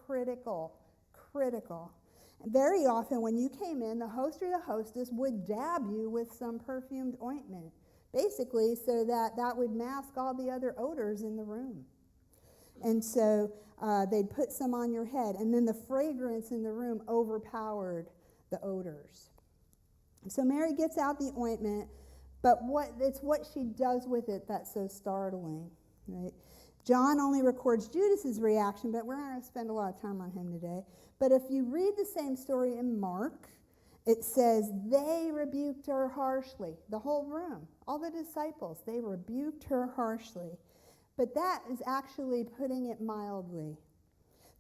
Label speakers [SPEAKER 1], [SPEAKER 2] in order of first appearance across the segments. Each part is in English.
[SPEAKER 1] critical. Very often when you came in, the host or the hostess would dab you with some perfumed ointment, basically so that would mask all the other odors in the room. And so they'd put some on your head, and then the fragrance in the room overpowered the odors. So Mary gets out the ointment, but it's what she does with it that's so startling, right? John only records Judas's reaction, but we're not going to spend a lot of time on him today. But if you read the same story in Mark, it says they rebuked her harshly. The whole room, all the disciples, they rebuked her harshly. But that is actually putting it mildly.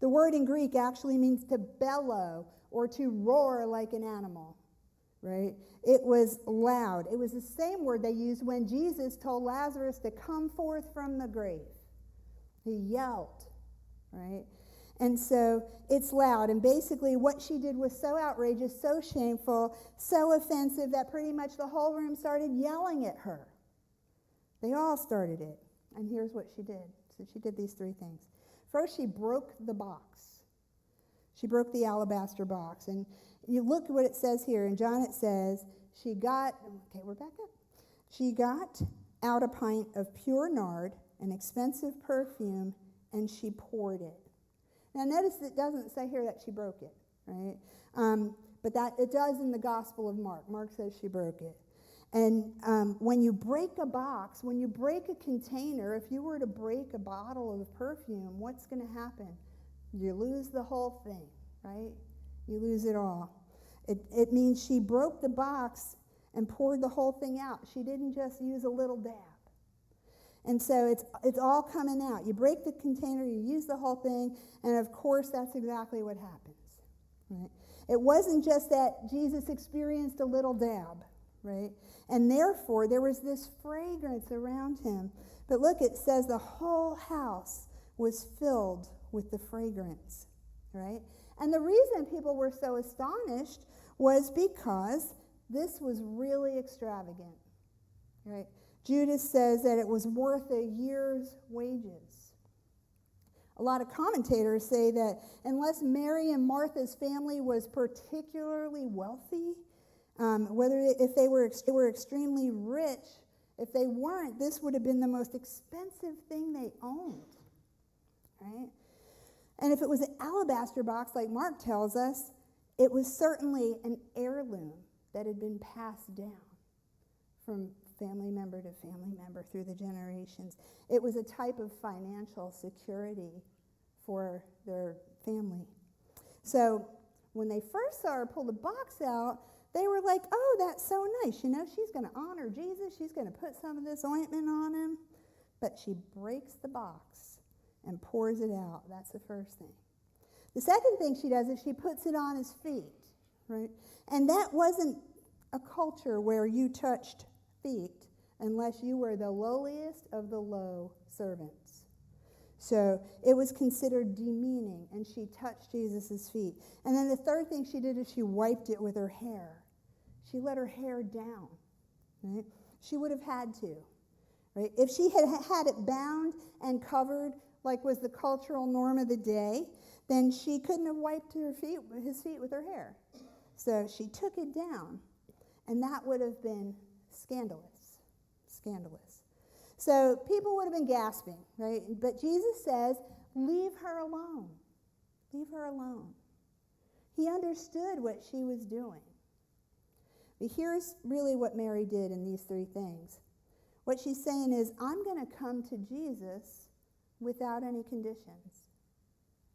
[SPEAKER 1] The word in Greek actually means to bellow or to roar like an animal, right? It was loud. It was the same word they used when Jesus told Lazarus to come forth from the grave. He yelled, right? And so it's loud. And basically what she did was so outrageous, so shameful, so offensive that pretty much the whole room started yelling at her. They all started it. And here's what she did. So she did these three things. First, she broke the box. She broke the alabaster box. And you look at what it says here. In John it says, we're back up. She got out a pint of pure nard, an expensive perfume, and she poured it. Now notice it doesn't say here that she broke it, right? But that it does in the Gospel of Mark. Mark says she broke it. And when you break a box, when you break a container, if you were to break a bottle of perfume, what's going to happen? You lose the whole thing, right? You lose it all. It means she broke the box and poured the whole thing out. She didn't just use a little dab. And so it's all coming out. You break the container, you use the whole thing, and of course that's exactly what happens, right? It wasn't just that Jesus experienced a little dab, right? And therefore there was this fragrance around him. But look, it says the whole house was filled with the fragrance, right? And the reason people were so astonished was because this was really extravagant, right? Judas says that it was worth a year's wages. A lot of commentators say that unless Mary and Martha's family was particularly wealthy, if they were extremely rich, if they weren't, this would have been the most expensive thing they owned, right? And if it was an alabaster box, like Mark tells us, it was certainly an heirloom that had been passed down from family member to family member through the generations. It was a type of financial security for their family. So when they first saw her pull the box out, they were like, oh, that's so nice. You know, she's going to honor Jesus. She's going to put some of this ointment on him. But she breaks the box and pours it out. That's the first thing. The second thing she does is she puts it on his feet, right? And that wasn't a culture where you touched feet unless you were the lowliest of the low servants. So it was considered demeaning, and she touched Jesus' feet. And then the third thing she did is she wiped it with her hair. She let her hair down, right? She would have had to, right? If she had had it bound and covered like was the cultural norm of the day, then she couldn't have wiped his feet with her hair. So she took it down, and that would have been scandalous. So people would have been gasping, right? But Jesus says, leave her alone. Leave her alone. He understood what she was doing. But here's really what Mary did in these three things. What she's saying is, I'm going to come to Jesus without any conditions.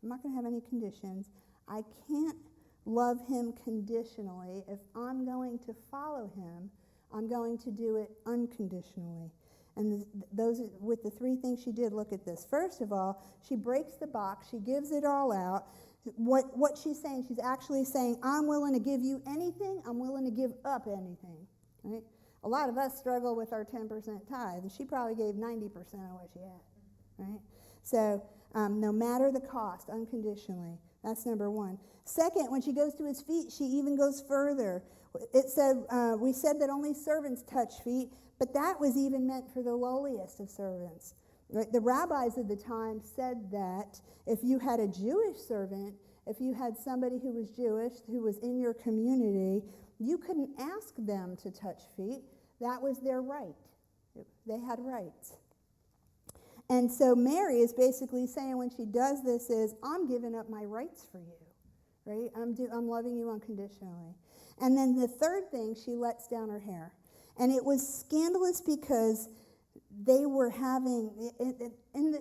[SPEAKER 1] I'm not going to have any conditions. I can't love him conditionally. If I'm going to follow him, I'm going to do it unconditionally. And those, with the three things she did, look at this. First of all, she breaks the box. She gives it all out. What she's saying, she's actually saying, I'm willing to give you anything. I'm willing to give up anything. Right? A lot of us struggle with our 10% tithe. And she probably gave 90% of what she had. Right? So no matter the cost, unconditionally. That's number one. Second, when she goes to his feet, she even goes further. It said, we said that only servants touch feet, but that was even meant for the lowliest of servants. Right? The rabbis of the time said that if you had a Jewish servant, if you had somebody who was Jewish, who was in your community, you couldn't ask them to touch feet. That was their right. They had rights. And so Mary is basically saying when she does this is, I'm giving up my rights for you, right? I'm loving you unconditionally. And then the third thing, she lets down her hair. And it was scandalous because they were having, in